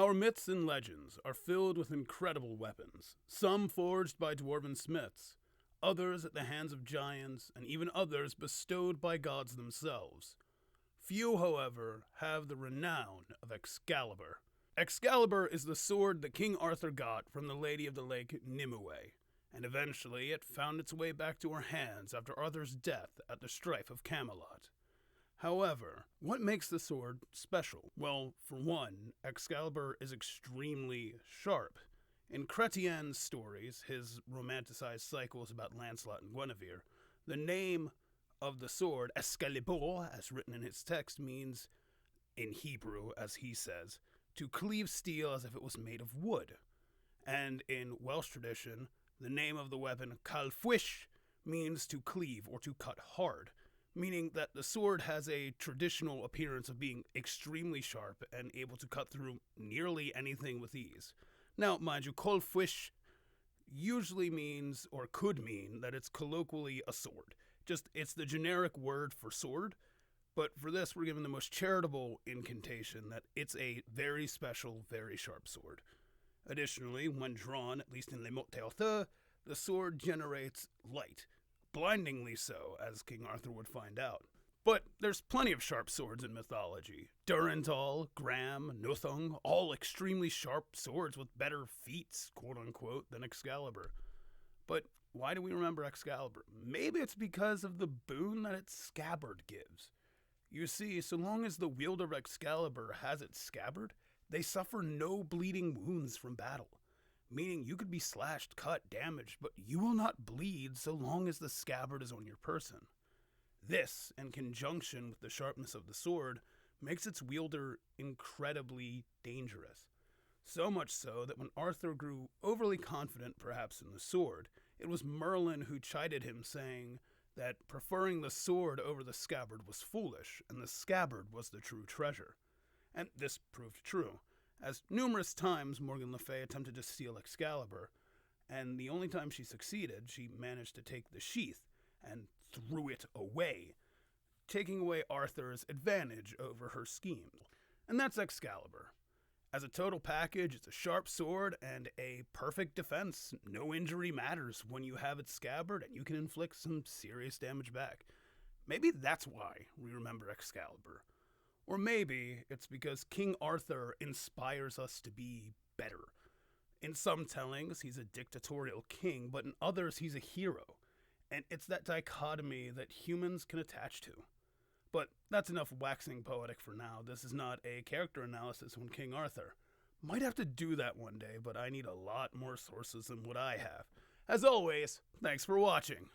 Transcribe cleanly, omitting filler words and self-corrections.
Our myths and legends are filled with incredible weapons, some forged by dwarven smiths, others at the hands of giants, and even others bestowed by gods themselves. Few, however, have the renown of Excalibur. Excalibur is the sword that King Arthur got from the Lady of the Lake Nimue, and eventually it found its way back to her hands after Arthur's death at the strife of Camelot. However, what makes the sword special? Well, for one, Excalibur is extremely sharp. In Chrétien's stories, his romanticized cycles about Lancelot and Guinevere, the name of the sword, Excalibur, as written in his text, means, in Hebrew, as he says, to cleave steel as if it was made of wood. And in Welsh tradition, the name of the weapon, Calfwish, means to cleave or to cut hard, meaning that the sword has a traditional appearance of being extremely sharp and able to cut through nearly anything with ease. Now, mind you, Calfwish usually means, or could mean, that it's colloquially a sword. It's the generic word for sword, but for this we're given the most charitable incantation that it's a very special, very sharp sword. Additionally, when drawn, at least in Le Morte-Arthur, the sword generates light. Blindingly so, as King Arthur would find out. But there's plenty of sharp swords in mythology. Durendal, Gram, Nuthung, all extremely sharp swords with better feats, quote-unquote, than Excalibur. But why do we remember Excalibur? Maybe it's because of the boon that its scabbard gives. You see, so long as the wielder of Excalibur has its scabbard, they suffer no bleeding wounds from battle. Meaning you could be slashed, cut, damaged, but you will not bleed so long as the scabbard is on your person. This, in conjunction with the sharpness of the sword, makes its wielder incredibly dangerous. So much so that when Arthur grew overly confident perhaps in the sword, it was Merlin who chided him, saying that preferring the sword over the scabbard was foolish, and the scabbard was the true treasure. And this proved true, as numerous times Morgan Le Fay attempted to steal Excalibur, and the only time she succeeded, she managed to take the sheath and threw it away, taking away Arthur's advantage over her scheme. And that's Excalibur. As a total package, it's a sharp sword and a perfect defense. No injury matters when you have its scabbard, and you can inflict some serious damage back. Maybe that's why we remember Excalibur. Or maybe it's because King Arthur inspires us to be better. In some tellings, he's a dictatorial king, but in others, he's a hero. And it's that dichotomy that humans can attach to. But that's enough waxing poetic for now. This is not a character analysis on King Arthur. Might have to do that one day, but I need a lot more sources than what I have. As always, thanks for watching.